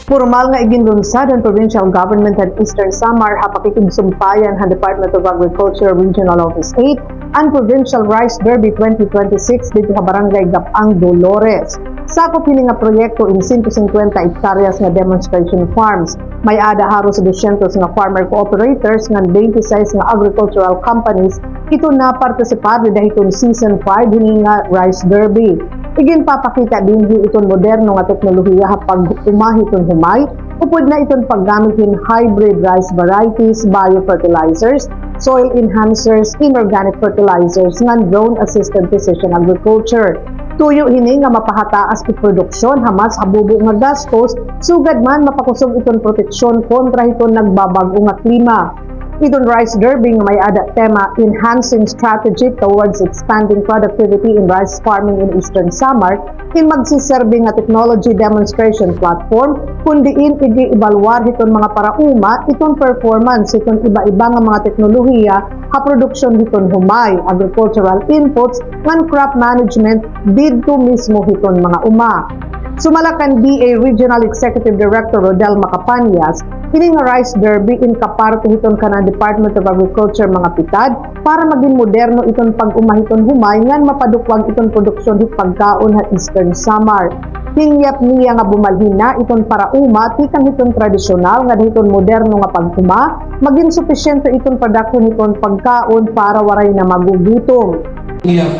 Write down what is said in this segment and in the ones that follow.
Formal nga iginlunsad ang provincial government at Eastern Samar hapakikigsumbayan ang Department of Agriculture Regional Office 8 ang Provincial Rice Derby 2026 dito sa Barangay Gapang, Dolores. Sakop hini nga proyekto in 150 hektaryas nga demonstration farms. May ada haros 200 nga farmer cooperators nga 26 nga agricultural companies ito na partisipar dahil season 5 hini nga Rice Derby. Igin papakita din iton moderno nga teknolohiya pag umahiton humay, upod na iton paggamitin hybrid rice varieties, biofertilizers, soil enhancers, inorganic fertilizers, nga drone-assisted precision agriculture. Tuyo hini nga mapahataas ti produksyon hamas habubo nga gastos, sugad man mapakusog iton proteksyon kontra iton nagbabago nga klima. Iton Rice Derby nga may ada tema Enhancing Strategy Towards Expanding Productivity in Rice Farming in Eastern Samar in magsiserbi nga technology demonstration platform kundiin igi-ebalwar iton mga parauma iton performance iton iba-iba nga mga teknolohiya ha produksyon iton humay, agricultural inputs ngan crop management didto mismo iton mga uma. Sumalakan DA Regional Executive Director Rodel Macapanias, kini nga Rice Derby in kaparte hiton kana Department of Agriculture mga pitad para maging moderno iton pag-umahiton humay ngan mapadukwag iton produksyon hit pagkaon ha Eastern Samar. Hingyap niya nga bumalhin na iton parauma tikang hiton tradisyonal nga hiton moderno nga pagkuma maging supisyente iton production hiton pagkaon para waray na magugutom. Yeah.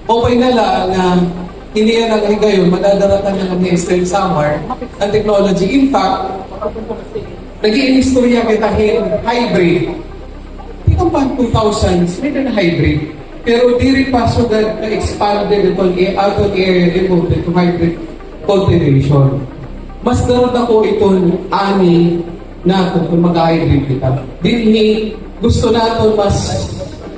Okay na lang na hindi yan ang higayon, madadaratan na ng Eastern Samar ang technology. In fact, naging istorya kita hybrid. Tingnan pa 2000s, may na hybrid. Pero di rin pa so that na-expanded itong out of area devoted to hybrid cultivation. Mas naroon ako itong ani na kung mag-hybrid kita. Dinhi, gusto natin mas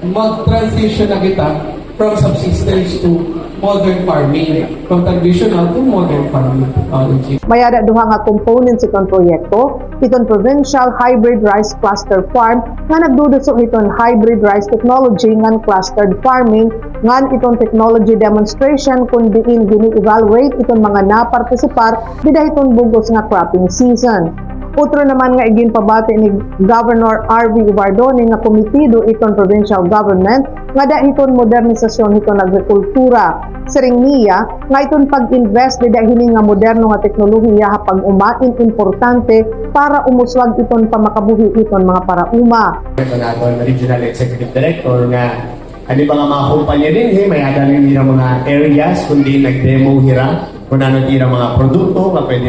mag-transition na kita from subsistence to modern farming, from traditional to modern farming technology. May ada duha nga components itong proyekto, iton Provincial Hybrid Rice Cluster Farm nga nagduduso iton hybrid rice technology ngan clustered farming ngan itong technology demonstration kung diin gini-evaluate iton mga napartisipar bida iton bugos nga cropping season. Utro naman nga igin pabati ni Governor R.V. Ubardoni nga komitido iton provincial government nga dahiton modernisasyon iton agrikultura. Siring niya nga iton pag-invest dahil nga moderno nga teknolohiya hapag umain importante para umuswag iton pamakabuhi iton mga parauma. Ito na ito Regional Executive Director nga ano ba nga mga kumpanya din may adaling din ang mga areas kundi nag-demo hira kung ano din ang mga produkto nga pwede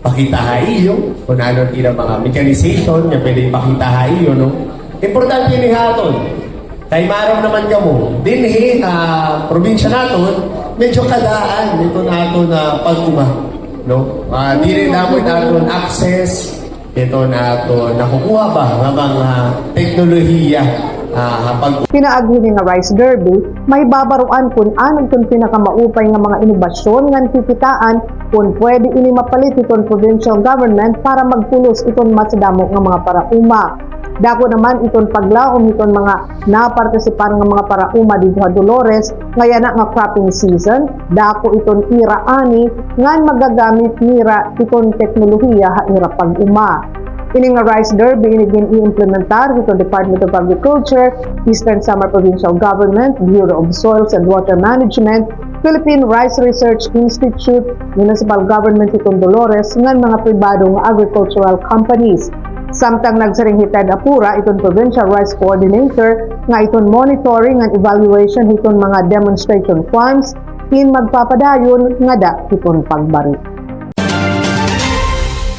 pakita iyo, kung ano tira mga mechanization, yung pwede ipakita iyo, no? Importante ni haton. Kay maraw naman ka mo, dinhi probinsya naton, medyo kadaan dito nato na pag-uma, no? Di rin naton access, dito nato nakukuha ba ng mga teknolohiya Pinaagi ni nga Rice Derby, may babaruan kung anong kung pinakamaupay nga mga inobasyon ngan kikitaan kung pwede ini mapalit iton provincial government para magpulos iton mas damo nga mga parauma. Dako naman iton paglaom iton mga napartisipar nga mga parauma dito sa Dolores ngayana nga cropping season, dako iton ira ani ngan magagamit nira iton teknolohiya ha ira pag-uma. Ini nga Rice Derby inigin i-implementar dito Department of Agriculture, Eastern Samar Provincial Government, Bureau of Soils and Water Management, Philippine Rice Research Institute, Municipal Government itong Dolores, ngan mga pribadong agricultural companies. Samtang nagsaring hitad apura itong Provincial Rice Coordinator nga itong monitoring and evaluation itong mga demonstration farms in magpapadayon nga da itong pagbari.